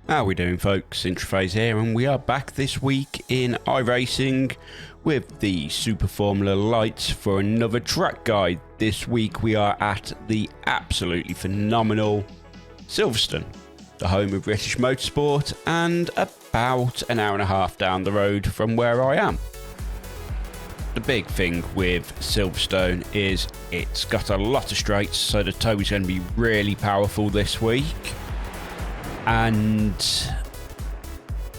How we doing, folks? Interface here, and we are back this week in iRacing with the Super Formula Lights for another track guide. This week we are at the absolutely phenomenal Silverstone, the home of British motorsport, and about an hour and a half down the road from where I am. The big thing with Silverstone is it's got a lot of straights, so the tow is going to be really powerful this week. And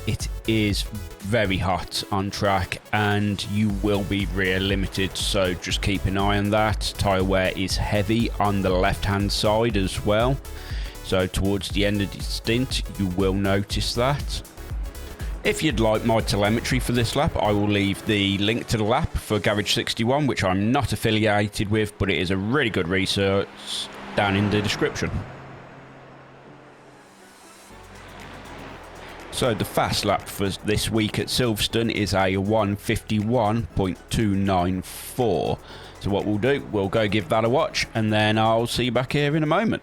it is very hot on track, and you will be rear limited, so just keep an eye on that. Tyre wear is heavy on the left hand side as well, so towards the end of the stint you will notice that. If you'd like my telemetry for this lap, I will leave the link to the lap for Garage 61, which I'm not affiliated with, but it is a really good resource, down in the description. So the fast lap for this week at Silverstone is a 1:51.294. So what we'll do, we'll go give that a watch, and then I'll see you back here in a moment.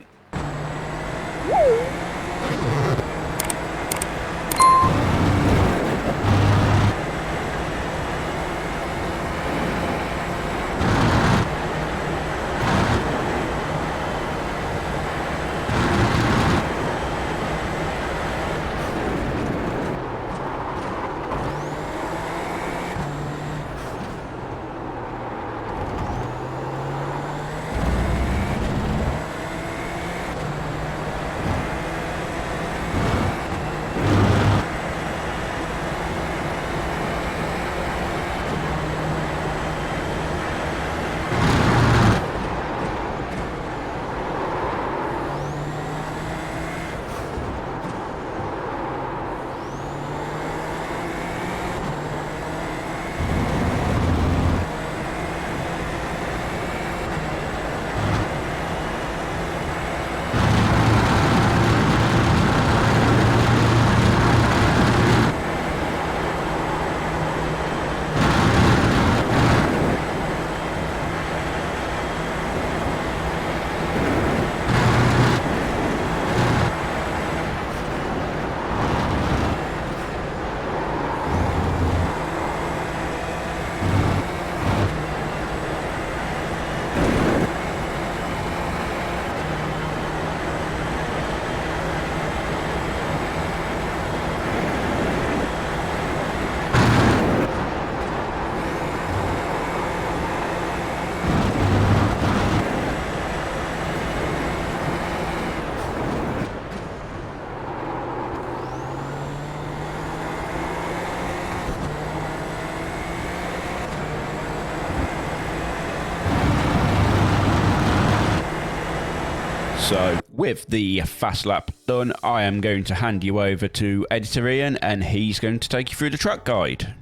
So, with the fast lap done, I am going to hand you over to Editor Ian, and he's going to take you through the track guide.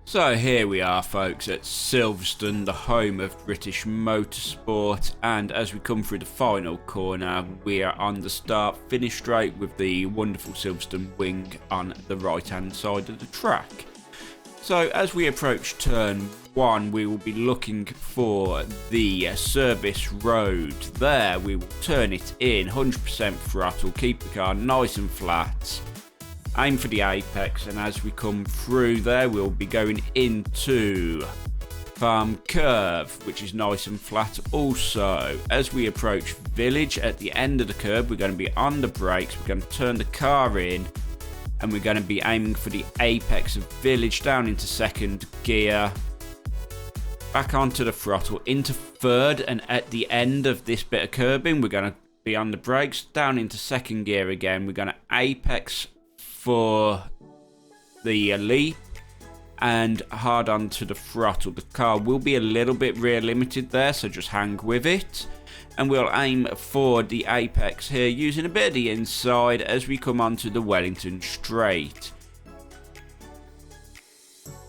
So here we are, folks, at Silverstone, the home of British motorsport, and as we come through the final corner, we are on the start-finish straight with the wonderful Silverstone wing on the right-hand side of the track. So as we approach turn 1, we will be looking for the service road. There we will turn it in, 100% throttle, keep the car nice and flat, aim for the apex, and as we come through there we'll be going into farm curve, which is nice and flat also. As we approach village, at the end of the curve we're going to be on the brakes, we're going to turn the car in, and we're going to be aiming for the apex of village, down into second gear, back onto the throttle, into third, and at the end of this bit of curbing we're going to be on the brakes, down into second gear again, we're going to apex for the leap, and hard onto the throttle. The car will be a little bit rear limited there, so just hang with it. And we'll aim for the apex here using a bit of the inside as we come onto the Wellington straight.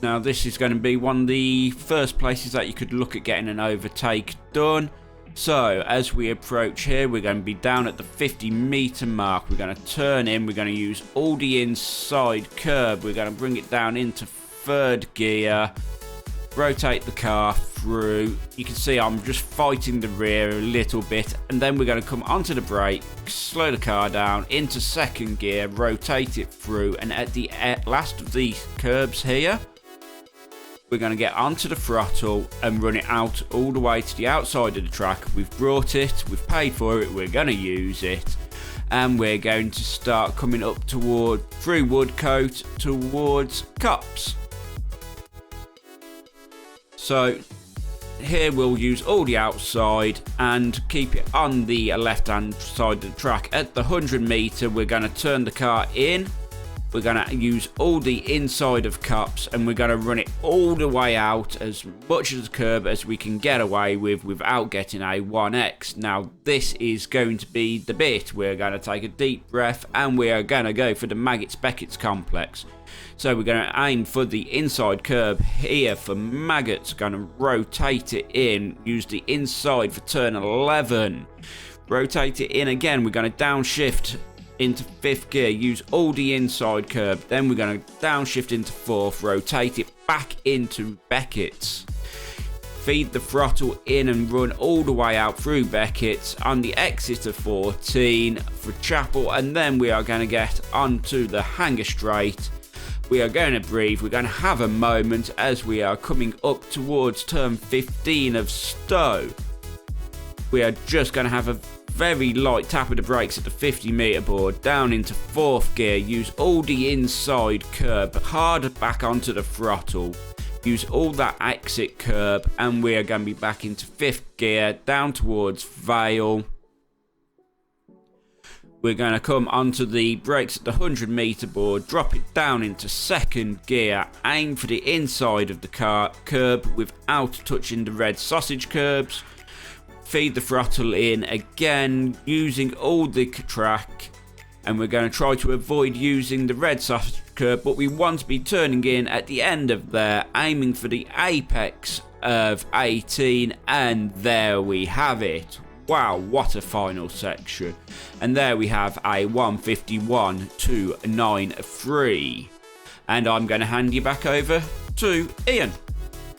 Now this is going to be one of the first places that you could look at getting an overtake done. So as we approach here, we're going to be down at the 50-meter mark. We're going to turn in, we're going to use all the inside curb, we're going to bring it down into third gear, rotate the car through. You can see I'm just fighting the rear a little bit, and then we're going to come onto the brake, slow the car down into second gear, rotate it through, and at the last of these curbs here, we're going to get onto the throttle and run it out all the way to the outside of the track. We've brought it, we've paid for it, we're going to use it, and we're going to start coming up through Woodcote towards Cups. So here we'll use all the outside and keep it on the left hand side of the track. At the 100 metre, we're going to turn the car in. We're going to use all the inside of Cups, and we're going to run it all the way out as much as the curb as we can get away with without getting a 1x. Now this is going to be the bit. We're going to take a deep breath and we are going to go for the Maggots-Beckett's complex. So we're going to aim for the inside curb here for Maggots. Going to rotate it in, use the inside for turn 11. Rotate it in again. We're going to downshift into 5th gear, use all the inside curb, then we're going to downshift into 4th, rotate it back into Beckett's, feed the throttle in and run all the way out through Beckett's on the exit of 14 for Chapel, and then we are going to get onto the Hanger Straight. We are going to breathe, we're going to have a moment as we are coming up towards turn 15 of Stowe. We are just going to have a very light tap of the brakes at the 50 metre board, down into 4th gear, use all the inside curb, harder back onto the throttle, use all that exit curb, and we are going to be back into 5th gear, down towards Vale. We're going to come onto the brakes at the 100 metre board, drop it down into 2nd gear, aim for the inside of the curb without touching the red sausage curbs. Feed the throttle in again, using all the track, and we're going to try to avoid using the red sausage curb, but we want to be turning in at the end of there, aiming for the apex of 18, and there we have it. Wow, what a final section. And there we have a 151.293, and I'm going to hand you back over to Ian.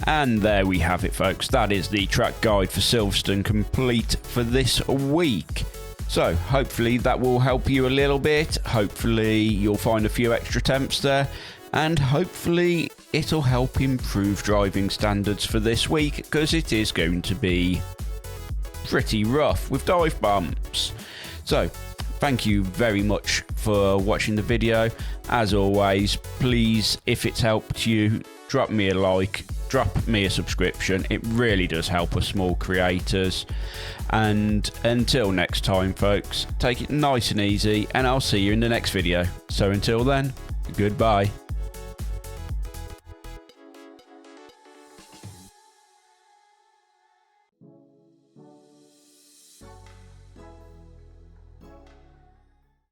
And there we have it, folks. That is the track guide for Silverstone complete for this week. So hopefully that will help you a little bit. Hopefully you'll find a few extra temps there, and hopefully it'll help improve driving standards for this week, because it is going to be pretty rough with dive bumps. So thank you very much for watching the video. As always, please, if it's helped you, drop me a like, drop me a subscription. It really does help us small creators. And until next time, folks, take it nice and easy, and I'll see you in the next video. So until then, goodbye.